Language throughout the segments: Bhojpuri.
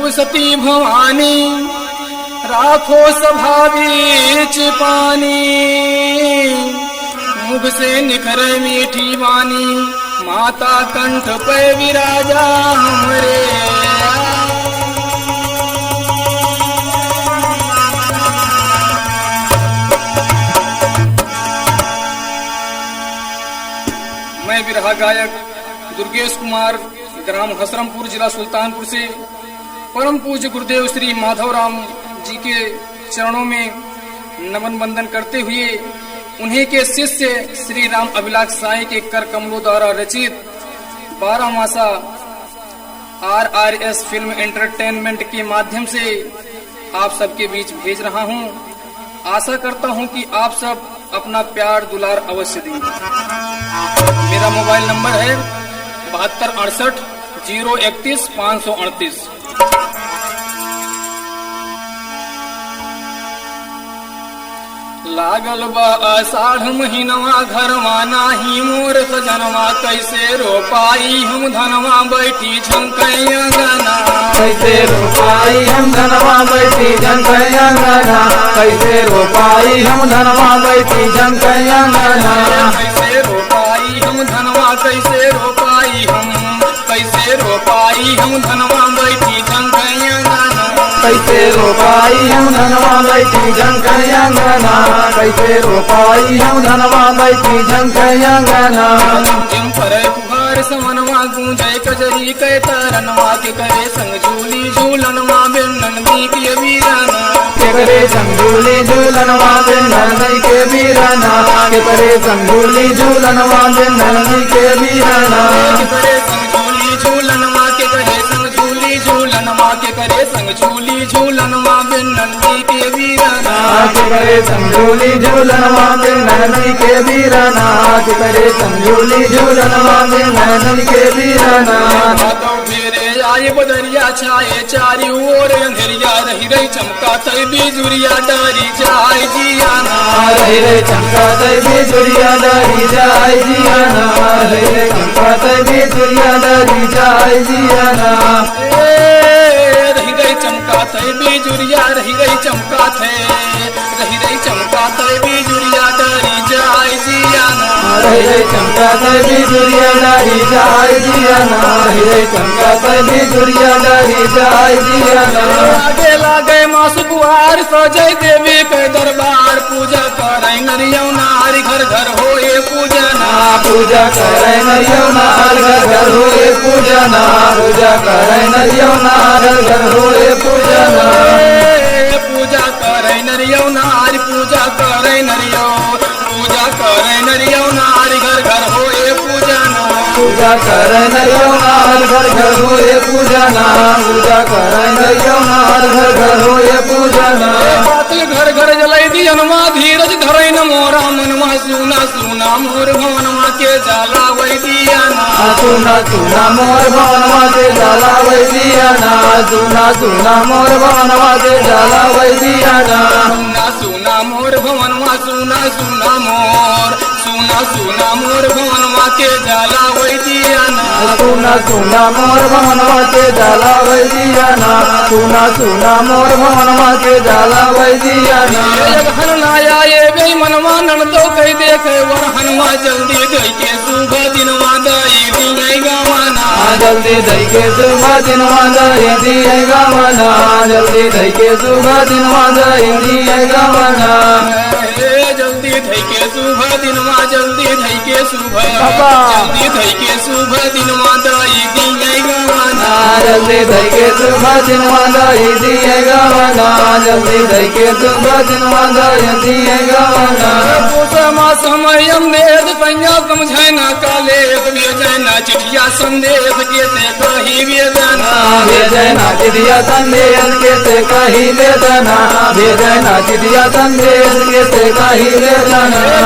जब सती भवानी राखो सभा बीच पानी, मुख से निखरे मीठी वाणी, माता कंठ पे विराजा हमरे। मैं विरहा गायक दुर्गेश कुमार, ग्राम हसरमपुर, जिला सुल्तानपुर से परम पूज्य गुरुदेव श्री माधवराम जी के चरणों में नमन बंदन करते हुए उन्हीं के शिष्य श्री राम अभिलाष साई के कर कमलों द्वारा रचित 12 मासा RRS फिल्म एंटरटेनमेंट के माध्यम से आप सबके बीच भेज रहा हूं। आशा करता हूं कि आप सब अपना प्यार दुलार अवश्य देंगे। मेरा मोबाइल नंबर है 7268 031 538। लागल बा आषाढ़ महीनवा, घरवा नाही मोर सजनवा, कैसे रोपाई हम धनवा बैठी झंकैया गाना, कैसे रोपाई हम धनवा बैठी झंकैया गाना, कैसे रोपाई हम धनवा बैठी झंकैया गाना, कैसे रोपाई हम धनवा, कैसे रोपाई हम धनवा बैठी झंकैया गाना, कैसे रोपाई हम धनवा बैठी झंकैया गाना, कैसे रोपाई हम धनवा बैठी झंकैया गाना। जिम परे पुहार समनवा गूंजे कजरी कै तरनवा, के करे संग झूली झूलनवा बिन नंदी के वीराना, के करे संगूली झूलनवा बिन नंदी के वीराना, के करे संगूली झूलनवा बिन नंदी के वीराना, के करे संग झूली झूलनवा, के करे संग झूली झूलनवा, के करे संग झूली झूलनवा बिन नंदी के वीराना, के करे संगूली झूलनवा बिन नंदी के वीराना, के करे संगूली झूलनवा बिन नंदी के वीराना। फेरे आए बदरिया छाए चारी ओर, अंधेरिया रही रही चमका तय बिजुरिया डारी जाए जियाना, रही रे चमका तय बिजुरिया डारी जाए जियाना, रही रे चमका तय बिजुरिया डारी जाए जियाना, रही रही चमका तय बिजुरिया, रही रही चमका थे, रही रही चमका तय बिजुरिया डारी जाए जियाना, रही रे चमका तय बिजुरिया डारी जाए जियाना, रही रे चमका तय बिजुरिया डारी जाए जियाना। लागे लागे मासु कुआर सजय देवी के दरबार, पूजा करे नरियौ नारी घर घर होए पूजना, पूजा करे नरियौ नार घर घर होए पूजना, पूजा करे नरियौ नार घर घर होए पूजना, पूजा करे नरियौ नारी, पूजा करे नरियौ, पूजा करे नरियौ नारी घर घर होए पूजना, पूजा करे नरियौ नार घर घर होए पूजना, पूजा करे नरियौ नार घर घर होए पूजना। बातल घर घर जलाई दियनमा, धीरज धरै न मोरा मनवा, सुना सुना मोर भवनमा के जाला वै दियाना, सुना सुना मोर भवनवा के जाला वै दियाना, सुना सुना मोर भवनवा के जाला वै दियाना, सुना सुना मोर भवनमा, सुना सुना मोर, सुना सुना मोर भवनमा के जाला वै दियाना, सुना सुना मोर भवनवा के जाला वै दियाना, सुना सुना मोर भवनवा के जाला वै दियाना। हननाया ये बे मनवा नंदो कह देखे वर हनुमा, जल्दी दई के शुभ दिनवा दई दिए गवाना, जल्दी दई के शुभ दिनवा दई दिए गवाना, जल्दी दई के शुभ दिनवा दई दिए गवाना, जल्दी धई के शुभ दिनवा, जल्दी धई के शुभ, जल्दी धई के शुभ दिनवा दई दिए गवाना, जल्दी दई के शुभ दिनवा दई दिए गवाना, जल्दी दई के शुभ दिनवा दई दिए गवाना। पूसमा समय देश कन्या समझै न काले, भेजै न चिठिया संदेश के से कही वेदना, भेजै न चिठिया संदेश के से कही वेदना, भेजै न चिठिया संदेश के से कही वेदना।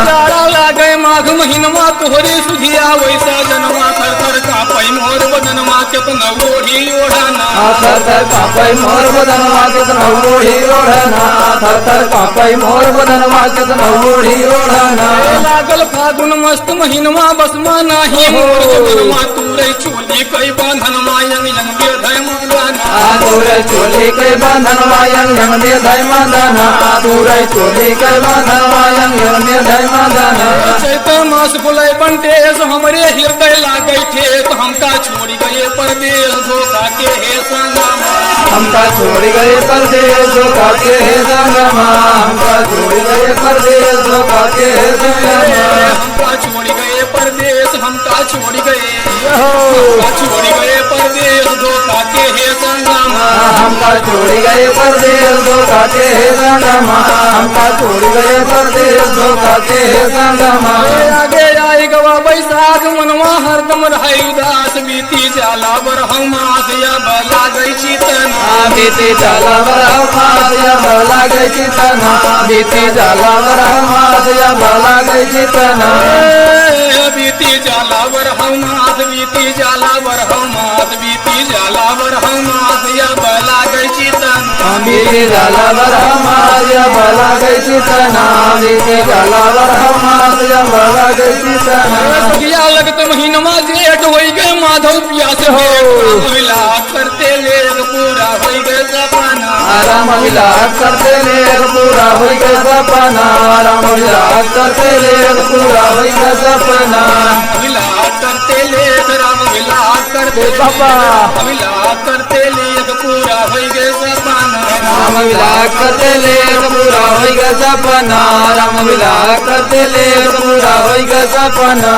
तारा लागे माघ महीनवा, तोहरे सुधिया वैसा जनवा, थर थर कापै मोर बदनवा, केतना ओढ़ी ओढ़ाना, थर थर कापै मोर बदनवा, केतना ओढ़ी ओढ़ाना, थर थर कापै मोर बदनवा, केतना ओढ़ी ओढ़ाना। लागल फागुन मस्त महीनवा, बसमा नाही मोर बदनवा, तू दूरे चोली कई बंधन मायंग यंग बेधय मंगना दूरे चोली के बंधन वायंग यंग निर्धय मदना दूरे चोली के बंधन वायंग यंग निर्धय मदना चैत मास बुलाए बनते हमरे हृदय लागे थे तो हमका छोड़ी गए परदेश धोखा के हे संगमा हमका छोड़ गए परदेश धोखा के हे संगमा हमका छोड़ गए परदेश धोखा के हे संगमा हमका छोड़ी गए परदेश हमका छोड़ी गए परदेश धोखा के हे संगमा हमका छोड़ गए परदेश धोखा के हे संगमा हमका छोड़ गए परदेश धोखा के हे संगमा आगे आई गवा बैसाख मनवा हरदम रहे उदास बीती जाला बरहम मास या बला गई चितना बीती जाला बरहम मास या बला गई चितना बीती जाला बरहम मास या बला गई चितना बीती जाला बरहम मास बीती जाला बरहम मास बीती जाला बरहम मास या बला गई चितना बीती जाला बरहम मास या बला गई चितना बीती जाला बरहम मास या बला गई चितना सगिया लगत महीनमा जेठ होई गए माधव प्यास हो मिला करते लेग पूरा होई गए सपना राम विलास करते लेग पूरा होई गए सपना राम विलास करते लेग पूरा होई गए सपना विलास करते लेग राम विलास करते बाबा विलास करते लेग पूरा होई गए सपना राम विलास करते लेग पूरा होई गए सपना राम विलास करते लेग पूरा होई गए सपना